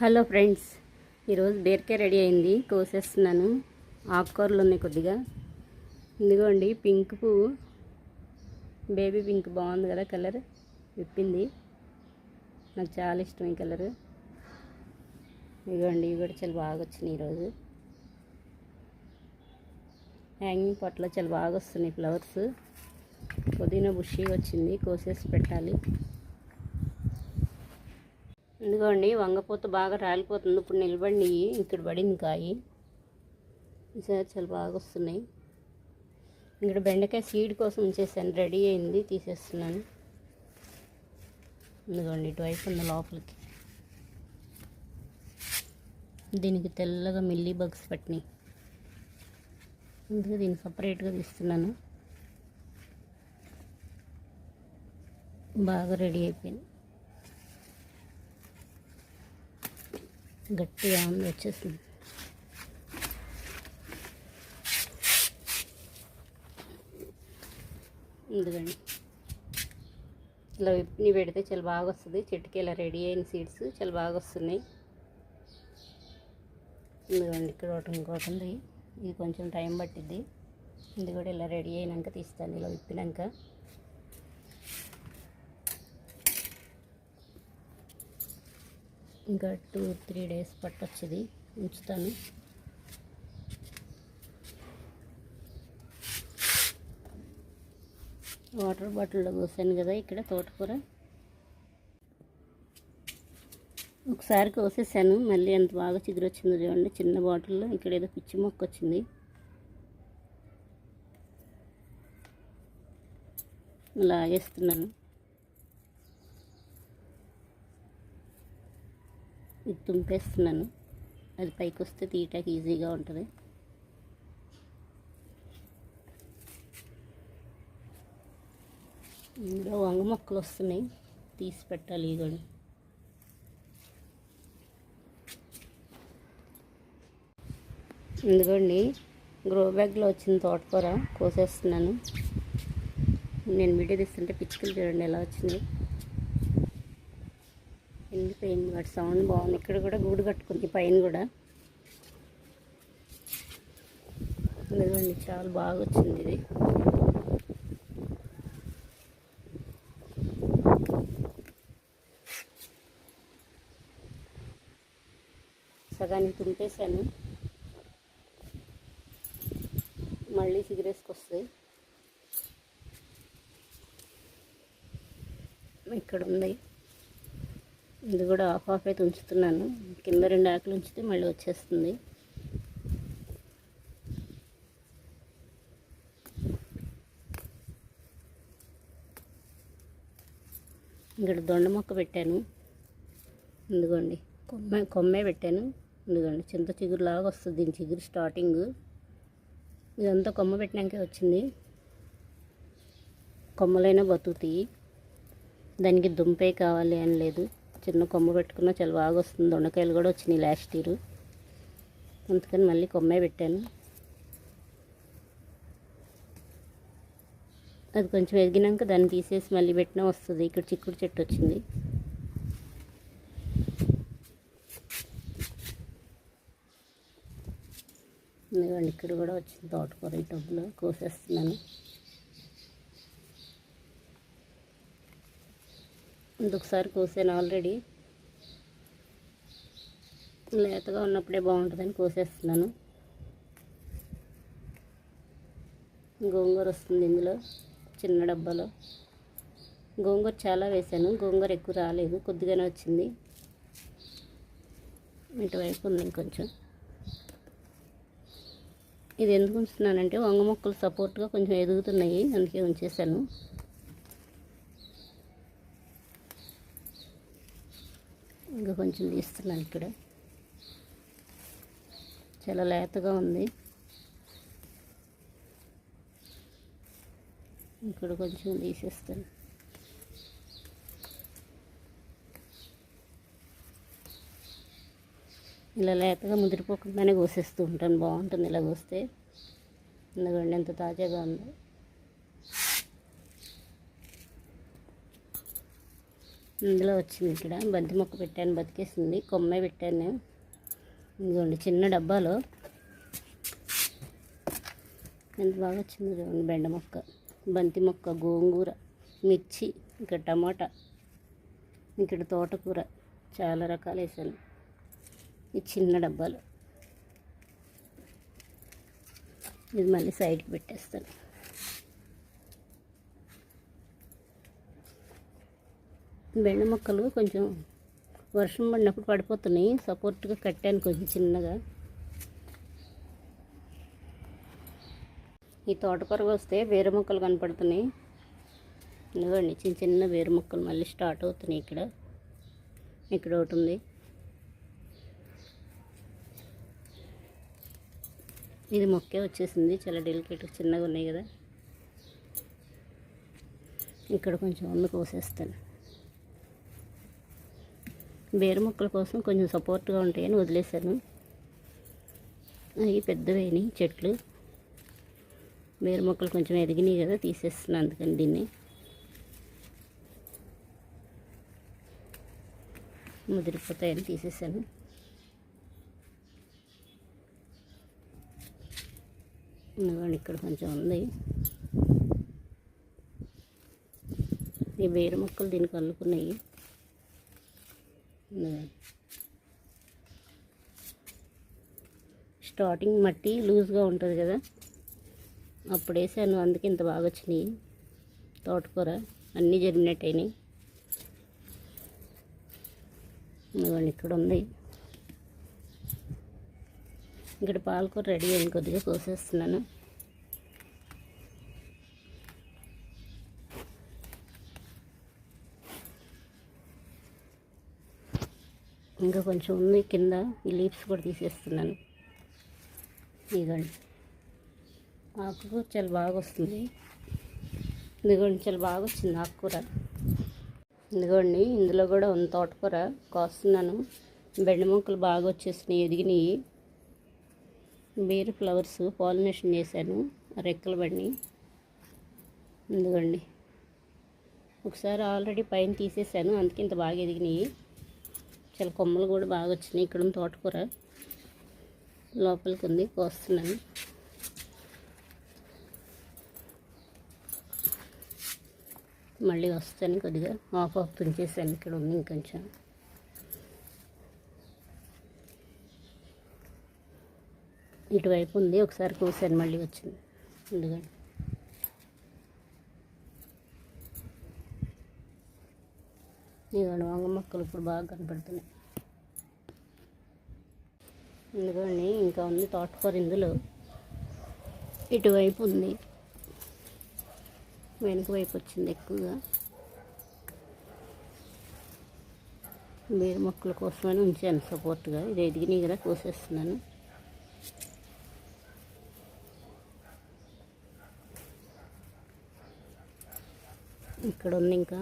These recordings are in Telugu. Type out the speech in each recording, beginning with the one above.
హలో ఫ్రెండ్స్, ఈరోజు బీరకాయ రెడీ అయింది. కోసేస్తున్నాను. ఆకుకూరలు ఉన్నాయి కొద్దిగా. ఇదిగోండి పింక్ పువ్వు, బేబీ పింక్ బాగుంది కదా, కలర్ విప్పింది. నాకు చాలా ఇష్టం ఈ కలరు. ఇదిగోండి ఇవి కూడా చాలా బాగా వచ్చినాయి ఈరోజు. హ్యాంగింగ్ పొట్టలో చాలా బాగా వస్తున్నాయి ఫ్లవర్స్. పుదీనా బుషిగా వచ్చింది, కోసేసి పెట్టాలి. ఇదిగోండి వంగపూత బాగా రాలిపోతుంది. ఇప్పుడు నిలబడి ఇక్కడ పడింది కాయి. ఈసారి చాలా బాగా వస్తున్నాయి. ఇక్కడ బెండకాయ సీడ్ కోసం ఉంచేసాను, రెడీ అయింది, తీసేస్తున్నాను. ఇదిగోండి ఇటువైపు ఉంది లోపలికి. దీనికి తెల్లగా మిల్లీ బగ్స్ పట్టినాయి, అందుకే దీన్ని సపరేట్గా తీస్తున్నాను. బాగా రెడీ అయిపోయింది. గట్టిగా ఉంది, వచ్చేసింది. ఎందుకండి ఇలా విప్పిని పెడితే చాలా బాగా వస్తుంది. చెట్టుకి ఇలా రెడీ అయిన సీడ్స్ చాలా బాగా వస్తున్నాయి. ఎందుకండి ఇక్కడ ఒకటి ఇంకోటి ఉంది, ఇది కొంచెం టైం పట్టిద్ది. ఇది కూడా ఇలా రెడీ అయినాక తీస్తాను, ఇలా విప్పినాక. ఇంకా 2-3 డేస్ పట్టొచ్చుది, ఉంచుతాను. వాటర్ బాటిల్లో కోసాను కదా ఇక్కడ తోటకూర. ఒకసారి కోసేసాను, మళ్ళీ ఎంత బాగా చిగురు వచ్చిందో చూడండి. చిన్న బాటిల్లో ఇక్కడ ఏదో పిచ్చి మొక్క వచ్చింది. లాగేస్తున్నాను. ఇది తుంపేస్తున్నాను, అది పైకి వస్తే తీయటానికి ఈజీగా ఉంటుంది. ఇందులో వంగ మొక్కలు వస్తున్నాయి, తీసి పెట్టాలి. ఇదిగోండి ఇదిగోండి గ్రో బ్యాగ్లో వచ్చిన తోటకూర కోసేస్తున్నాను. నేను వీడియో తీస్తుంటే పిచ్చుకలు చూడండి ఎలా వచ్చింది, ఎండిపోయింది. వాటి సౌండ్ బాగుంది. ఇక్కడ కూడా గూడు కట్టుకుంది పైన కూడా. ఇదిగోండి చాలా బాగా వచ్చింది ఇది. సగానికి తుంపేశాను, మళ్ళీ సిగరేసుకొస్తాయి. ఇక్కడ ఉంది, ఇది కూడా హాఫ్ అయితే ఉంచుతున్నాను. కింద 2 ఆకులు ఉంచితే మళ్ళీ వచ్చేస్తుంది. ఇక్కడ దొండ మొక్క పెట్టాను. ఎందుకండి కొమ్మే పెట్టాను. ఎందుకండి చింత చిగురు లాగా వస్తుంది దీని చిగురు స్టార్టింగ్. ఇదంతా కొమ్మ పెట్టినాకే వచ్చింది. కొమ్మలైనా బతుకుతాయి, దానికి దుంపే కావాలి అని లేదు. చిన్న కొమ్మ పెట్టుకున్నా చాలా బాగా వస్తుంది. దొండకాయలు కూడా వచ్చినాయి లాస్ట్ ఇయర్, అందుకని మళ్ళీ కొమ్మే పెట్టాను. అది కొంచెం ఎదిగినాక దాన్ని తీసేసి మళ్ళీ పెట్టినా వస్తుంది. ఇక్కడ చిక్కుడు చెట్టు వచ్చింది. ఎందుకండి ఇక్కడ కూడా వచ్చింది తోటకూర. ఈ టబ్బులో కోసేస్తున్నాను. ఇంకొకసారి కోసాను ఆల్రెడీ. లేతగా ఉన్నప్పుడే బాగుంటుందని కోసేస్తున్నాను. గోంగూర వస్తుంది ఇందులో చిన్న డబ్బాలో. గోంగూర చాలా వేసాను, గోంగూర ఎక్కువ రాలేదు, కొద్దిగానే వచ్చింది. ఇటువైపు ఉంది ఇంకొంచెం. ఇది ఎందుకు ఉంచుతున్నానంటే వంగ మొక్కలు సపోర్ట్గా కొంచెం ఎదుగుతున్నాయి, అందుకే ఉంచేసాను. ఇంకా కొంచెం తీస్తున్నాను. ఇక్కడ చాలా లేతగా ఉంది. ఇక్కడ కొంచెం తీసేస్తాను. ఇలా లేతగా ముదిరిపోకుండానే కోసేస్తూ ఉంటాను, బాగుంటుంది ఇలా కోస్తే. ఎందుకంటే ఎంత తాజాగా ఉందో. ఇందులో వచ్చింది. ఇక్కడ బంతి మొక్క పెట్టాను, బతికేసింది. కొమ్మే పెట్టాను నేను. ఇదిగోండి చిన్న డబ్బాలో ఎంత బాగా వచ్చింది చూడండి. బెండ మొక్క, బంతి మొక్క, గోంగూర, మిర్చి, ఇక్కడ టమాటా, ఇక్కడ తోటకూర, చాలా రకాలు వేసాను ఈ చిన్న డబ్బాలు. ఇది మళ్ళీ సైడ్కి పెట్టేస్తాను. బెండ మొక్కలు కొంచెం వర్షం పడినప్పుడు పడిపోతున్నాయి. సపోర్ట్గా కట్టాను కొంచెం చిన్నగా. ఈ తోటకూర వస్తే వేరు మొక్కలు కనపడుతున్నాయి. ఇదిగోండి చిన్న చిన్న వేరు మొక్కలు మళ్ళీ స్టార్ట్ అవుతున్నాయి. ఇక్కడ ఒకటి ఉంది. ఇది మొక్కే వచ్చేసింది. చాలా డెలికేట్ చిన్నగా ఉన్నాయి కదా. ఇక్కడ కొంచెం ఉంది, కోసేస్తాను. వేరు మొక్కల కోసం కొంచెం సపోర్ట్గా ఉంటాయని వదిలేశాను. అవి పెద్దవైనాయి చెట్లు. వేరు మొక్కలు కొంచెం ఎదిగినాయి కదా, తీసేస్తున్నాను. అందుకని దీన్ని ముదిరిపోతాయని తీసేసాను. ఇక్కడ కొంచెం ఉంది. ఈ వేరు మొక్కలు దీనికి అల్లుకున్నాయి. స్టార్టింగ్ మట్టి లూజ్గా ఉంటుంది కదా, అప్పుడు వేసాను. అందుకే ఇంత బాగా వచ్చినాయి. తోటకూర అన్నీ జర్మినేట్ అయినాయి. ఇక్కడ ఉంది. ఇక్కడ పాలకూర రెడీ అయింది. కొద్దిగా కోసేస్తున్నాను. ఇంకా కొంచెం ఉంది కింద. ఈ లీవ్స్ కూడా తీసేస్తున్నాను. ఇదిగోండి ఆకుకూర చాలా బాగా వస్తుంది. ఇదిగోండి చాలా బాగా వచ్చింది ఆకుకూర. ఇదిగోండి ఇందులో కూడా ఉంది తోటకూర, కోస్తున్నాను. బెండ మొక్కలు బాగా వచ్చేసినాయి, ఎదిగినాయి. వేరు ఫ్లవర్స్ పాలినేషన్ చేశాను, రెక్కలు పడినాయి. ఇదిగోండి ఒకసారి ఆల్రెడీ పైన తీసేసాను, అందుకే ఇంత బాగా ఎదిగినాయి. చాలా కొమ్మలు కూడా బాగా వచ్చినాయి. ఇక్కడ తోటకూర లోపలికి ఉంది, కోస్తున్నాను. మళ్ళీ వస్తాను. కొద్దిగా ఆఫ్ తుంచేసాను. ఇక్కడ ఉంది ఇంకొంచెం. ఇటువైపు ఉంది, ఒకసారి కోసాను, మళ్ళీ వచ్చింది. ఎందుకంటే ఇదిగోండి వంగ మొక్కలు ఇప్పుడు బాగా కనపడుతున్నాయి. ఎందుకండి ఇంకా ఉంది తోటకూర ఇందులో. ఇటువైపు ఉంది, వెనుక వైపు వచ్చింది ఎక్కువగా. వేరు మొక్కల కోసమని ఉంచాను సపోర్ట్గా. ఇది ఎదిగినాయి కదా, కోసేస్తున్నాను. ఇక్కడ ఉంది ఇంకా.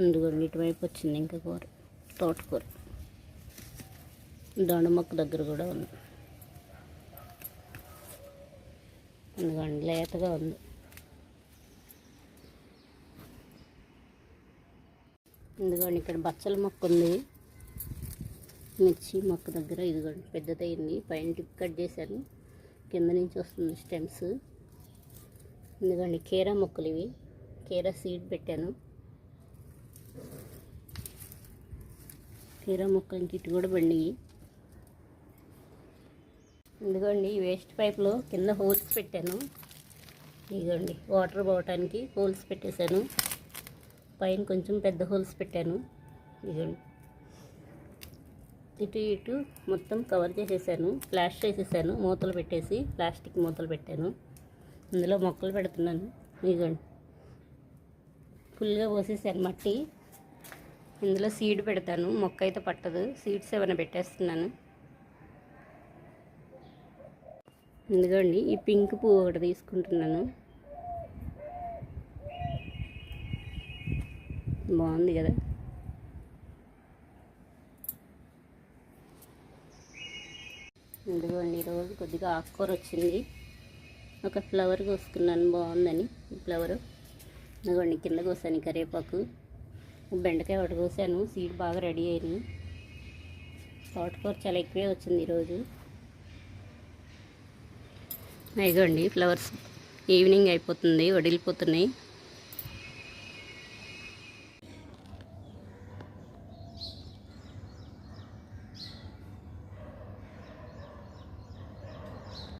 అందుకని ఇటువైపు వచ్చింది ఇంకా కూర, తోటకూర. దొండ మొక్క దగ్గర కూడా ఉంది. ఎందుకండి లేతగా ఉంది. ఎందుకండి ఇక్కడ బచ్చల మొక్క ఉంది. మిర్చి మొక్క దగ్గర ఇదిగోండి పెద్దదైంది. పైన టిప్ కట్ చేశాను, కింద నుంచి వస్తుంది స్టెమ్స్. ఎందుకండి కీరా మొక్కలు ఇవి. కీరా సీడ్ పెట్టాను. కీరా మొక్కలు ఇంక ఇటు కూడా బండి. ఎందుకండి వేస్ట్ పైప్లో కింద హోల్స్ పెట్టాను. ఇదిగోండి వాటర్ పోవటానికి హోల్స్ పెట్టేశాను. పైన కొంచెం పెద్ద హోల్స్ పెట్టాను. ఇదిగోండి ఇటు ఇటు మొత్తం కవర్ చేసేసాను. ప్లాస్టర్ వేసేసాను, మూతలు పెట్టేసి ప్లాస్టిక్ మూతలు పెట్టాను. ఇందులో మొక్కలు పెడుతున్నాను. ఇదిగోండి ఫుల్గా పోసేసాను మట్టి. ఇందులో సీడ్ పెడతాను, మొక్క అయితే పట్టదు. సీడ్స్ ఏమైనా పెట్టేస్తున్నాను. ఎందుకండి ఈ పింక్ పువ్వు ఒకటి తీసుకుంటున్నాను. బాగుంది కదా. ఎందుకండి ఈరోజు కొద్దిగా ఆకుకూర వచ్చింది. ఒక ఫ్లవర్ కోసుకున్నాను బాగుందని. ఈ ఫ్లవరు ఇదిగోండి, కింద కోసాను కరివేపాకు. బెండకాయ ఒకటి కోసాను, సీడ్ బాగా రెడీ అయినాయి. తోటకూర చాలా ఎక్కువే వచ్చింది ఈరోజు. ఇదిగోండి ఫ్లవర్స్ ఈవినింగ్ అయిపోతుంది, వడిలిపోతున్నాయి.